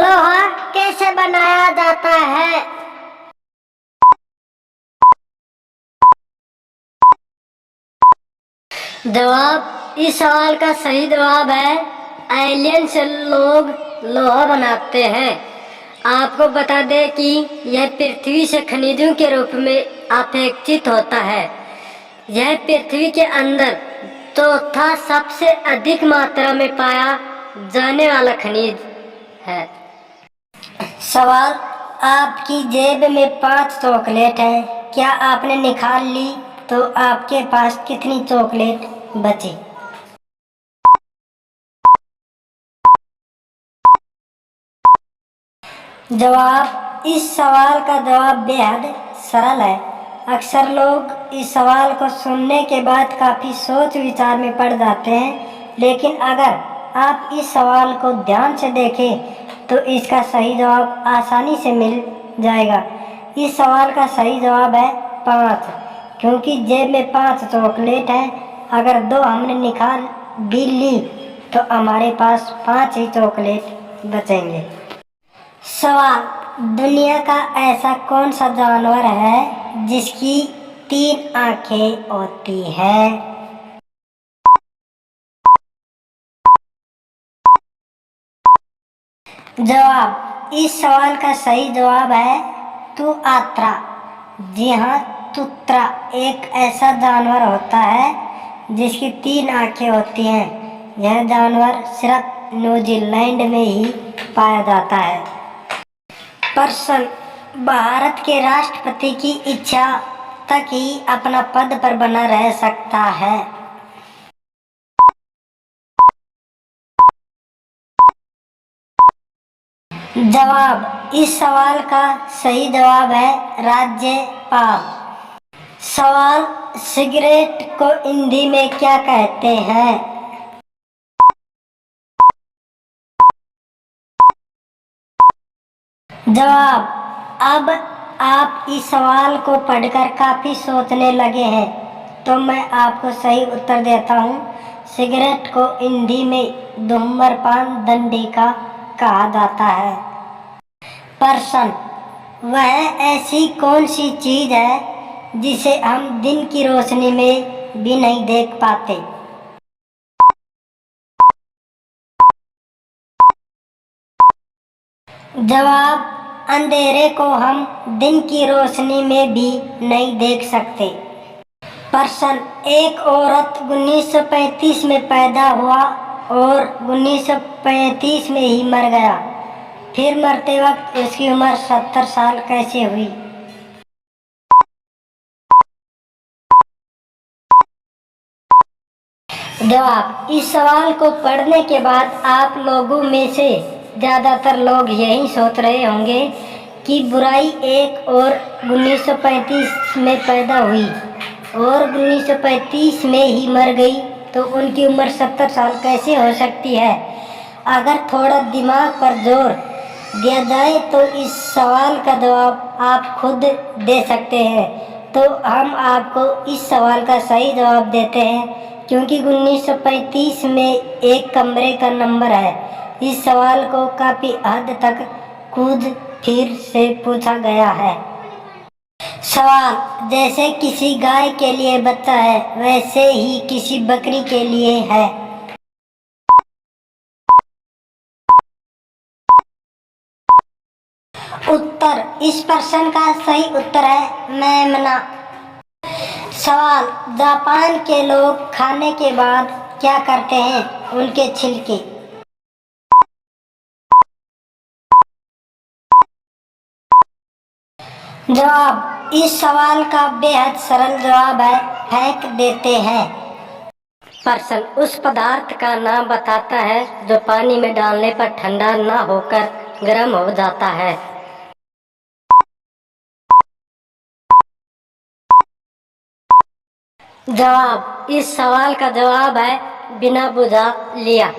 लोहा कैसे बनाया जाता है? जवाब, इस सवाल का सही जवाब है एलियन से लोग लोहा बनाते हैं। आपको बता दें कि यह पृथ्वी से खनिजों के रूप में अपेक्षित होता है। यह पृथ्वी के अंदर चौथा सबसे अधिक मात्रा में पाया जाने वाला खनिज है। सवाल, आपकी जेब में 5 चॉकलेट है, क्या आपने निकाल ली तो आपके पास कितनी चॉकलेट बची? जवाब, इस सवाल का जवाब बेहद सरल है। अक्सर लोग इस सवाल को सुनने के बाद काफ़ी सोच विचार में पड़ जाते हैं, लेकिन अगर आप इस सवाल को ध्यान से देखें तो इसका सही जवाब आसानी से मिल जाएगा। इस सवाल का सही जवाब है 5, क्योंकि जेब में 5 चॉकलेट है। अगर 2 हमने निकाल भी ली तो हमारे पास 5 ही चॉकलेट बचेंगे। सवाल, दुनिया का ऐसा कौन सा जानवर है जिसकी 3 आंखें होती है? जवाब, इस सवाल का सही जवाब है तुअत्रा। जी हाँ, तुतरा एक ऐसा जानवर होता है जिसकी 3 आंखें होती हैं। यह जानवर सिर्फ न्यूजीलैंड में ही पाया जाता है। प्रश्न, भारत के राष्ट्रपति की इच्छा तक ही अपना पद पर बना रह सकता है। जवाब, इस सवाल का सही जवाब है राज्यपाल। सवाल, सिगरेट को हिंदी में क्या कहते हैं? जवाब, अब आप इस सवाल को पढ़कर काफ़ी सोचने लगे हैं, तो मैं आपको सही उत्तर देता हूँ। सिगरेट को हिंदी में धूम्रपान दंडिका कहा जाता है। प्रश्न, वह ऐसी कौन सी चीज़ है जिसे हम दिन की रोशनी में भी नहीं देख पाते? जवाब, अंधेरे को हम दिन की रोशनी में भी नहीं देख सकते। प्रश्न, एक औरत 1935 में पैदा हुआ और 1935 में ही मर गया, फिर मरते वक्त उसकी उम्र 70 साल कैसे हुई? जवाब, इस सवाल को पढ़ने के बाद आप लोगों में से ज़्यादातर लोग यही सोच रहे होंगे कि बुराई एक और 1935 में पैदा हुई और 1935 में ही मर गई, तो उनकी उम्र 70 साल कैसे हो सकती है? अगर थोड़ा दिमाग पर जोर दिया जाए तो इस सवाल का जवाब आप खुद दे सकते हैं। तो हम आपको इस सवाल का सही जवाब देते हैं, क्योंकि 1935 में एक कमरे का नंबर है। इस सवाल को काफ़ी हद तक कूद फिर से पूछा गया है। सवाल, जैसे किसी गाय के लिए बच्चा है, वैसे ही किसी बकरी के लिए है। उत्तर, इस प्रश्न का सही उत्तर है मेमना। सवाल, जापान के लोग खाने के बाद क्या करते हैं? उनके छिलके। जवाब, इस सवाल का बेहद सरल जवाब है फेंक देते हैं। प्रश्न, उस पदार्थ का नाम बताता है जो पानी में डालने पर ठंडा ना होकर गर्म हो जाता है। जवाब, इस सवाल का जवाब है बिना बुझा लिया।